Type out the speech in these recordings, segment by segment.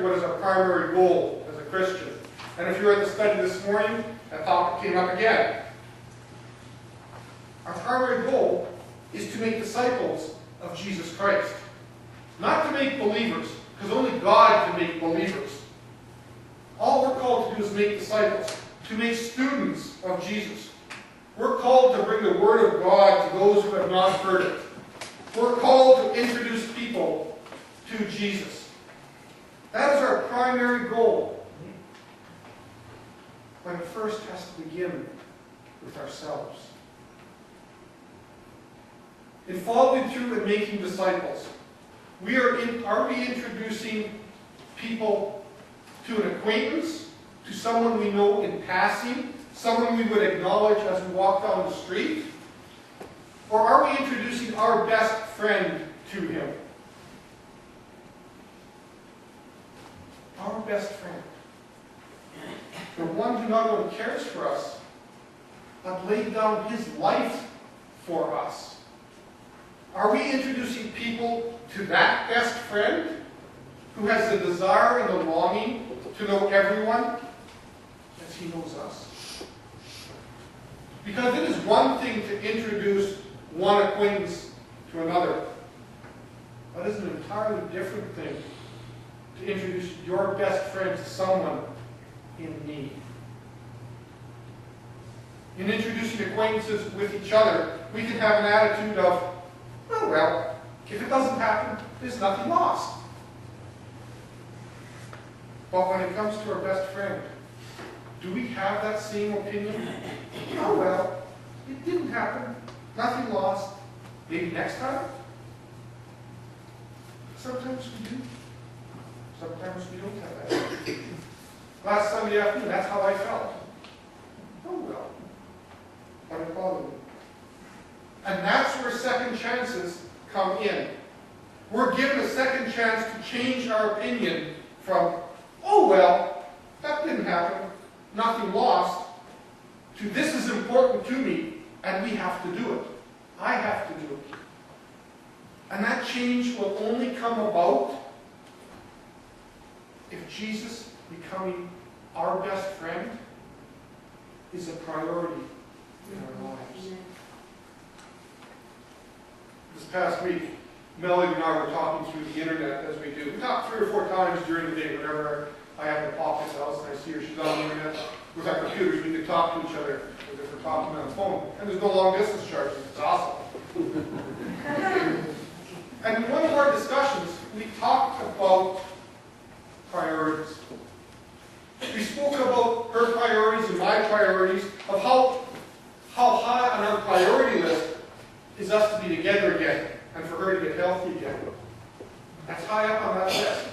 what is our primary goal as a Christian. And if you were at the study this morning, that topic came up again. Our primary goal is to make disciples of Jesus Christ. Not to make believers, because only God can make believers. All we're called to do is make disciples, to make students of Jesus. We're called to bring the Word of God to those who have not heard it. We're called to introduce people to Jesus. That is our primary goal. But it first has to begin with ourselves. In following through and making disciples, are we introducing people to an acquaintance, to someone we know in passing, someone we would acknowledge as we walk down the street? Or are we introducing our best friend to him? Our best friend. The one who not only cares for us, but laid down his life for us. Are we introducing people to that best friend who has the desire and the longing to know everyone as he knows us? Because it is one thing to introduce one acquaintance to another, but it's an entirely different thing to introduce your best friend to someone in need. In introducing acquaintances with each other, we can have an attitude of, oh well, if it doesn't happen, there's nothing lost. But when it comes to our best friend, do we have that same opinion? Oh well, it didn't happen, nothing lost, maybe next time? Sometimes we do. Sometimes we don't have that attitude. Last Sunday afternoon, that's how I felt. Oh well, but it bothered me. And that's where second chances come in. We're given a second chance to change our opinion from, oh well, that didn't happen, nothing lost, to this is important to me, and we have to do it. I have to do it. And that change will only come about if Jesus becoming our best friend is a priority in our lives. This past week, Melody and I were talking through the internet as we do. We talk 3 or 4 times during the day whenever I have the pockets house and I see her. She's on the internet. With our computers, we can talk to each other as if we're talking on the phone. And there's no long distance charges. It's awesome. And in one of our discussions, we talked about priorities. We spoke about her priorities and my priorities, of how high on our priority list is us to be together again, and for her to get healthy again. That's high up on that list.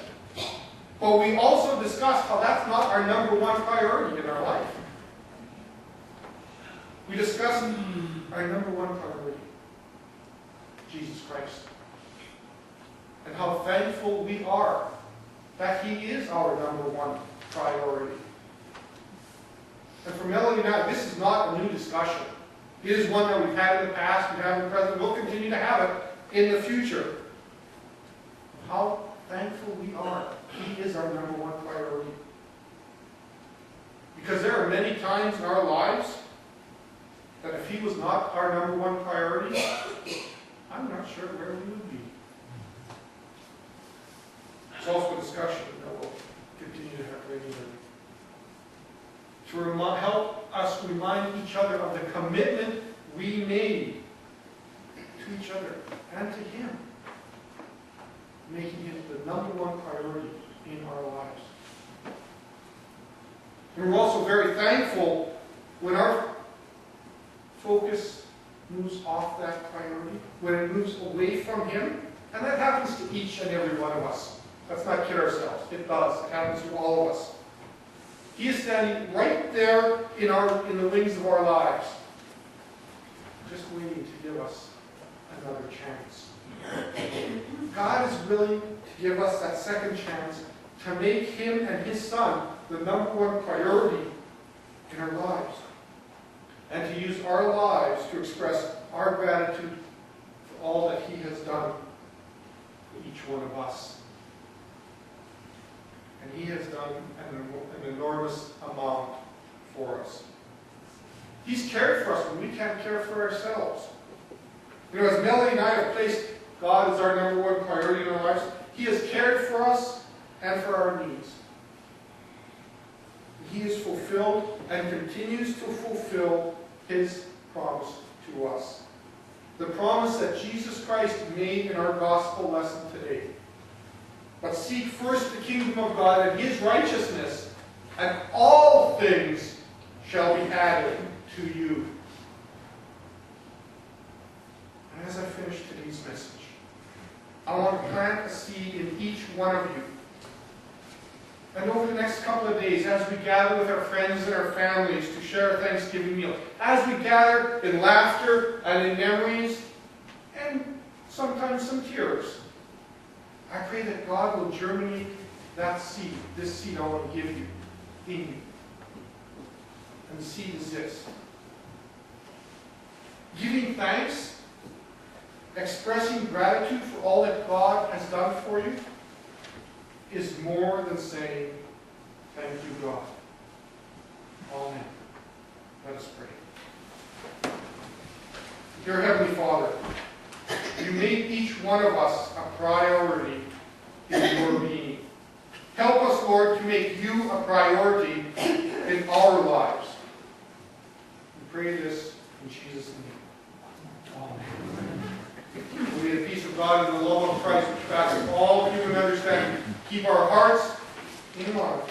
But we also discussed how that's not our number one priority in our life. We discussed our number one priority, Jesus Christ. And how thankful we are that He is our number one priority. And for Melody and I, this is not a new discussion. It is one that we've had in the past, we've had in the present, we'll continue to have it in the future. How thankful we are. He is our number one priority. Because there are many times in our lives that if He was not our number one priority, I'm not sure where we would be. It's also a discussion that we'll continue to have regularly. To help us remind each other of the commitment we made to each other and to Him, making Him the number one priority in our lives. And we're also very thankful when our focus moves off that priority, when it moves away from Him, and that happens to each and every one of us. Let's not kid ourselves. It does. It happens to all of us. He is standing right there in the wings of our lives, just waiting to give us another chance. God is willing to give us that second chance to make Him and His Son the number one priority in our lives, and to use our lives to express our gratitude for all that He has done for each one of us. And and He has done an enormous amount for us. He's cared for us when we can't care for ourselves. You know, as Melanie and I have placed God as our number one priority in our lives, He has cared for us and for our needs. He has fulfilled and continues to fulfill His promise to us. The promise that Jesus Christ made in our gospel lesson today. But seek first the kingdom of God and His righteousness, and all things shall be added to you. And as I finish today's message, I want to plant a seed in each one of you. And over the next couple of days, as we gather with our friends and our families to share a Thanksgiving meal, as we gather in laughter and in memories, and sometimes some tears, I pray that God will germinate that seed, this seed I want to give you, in you. And the seed is this. Giving thanks, expressing gratitude for all that God has done for you, is more than saying, thank you, God. Amen. Let us pray. Dear Heavenly Father, You made each one of us a priority in Your being. Help us, Lord, to make You a priority in our lives. We pray this in Jesus' name. Amen. May the peace of God and the love of Christ, which passes all human understanding, keep our hearts in mind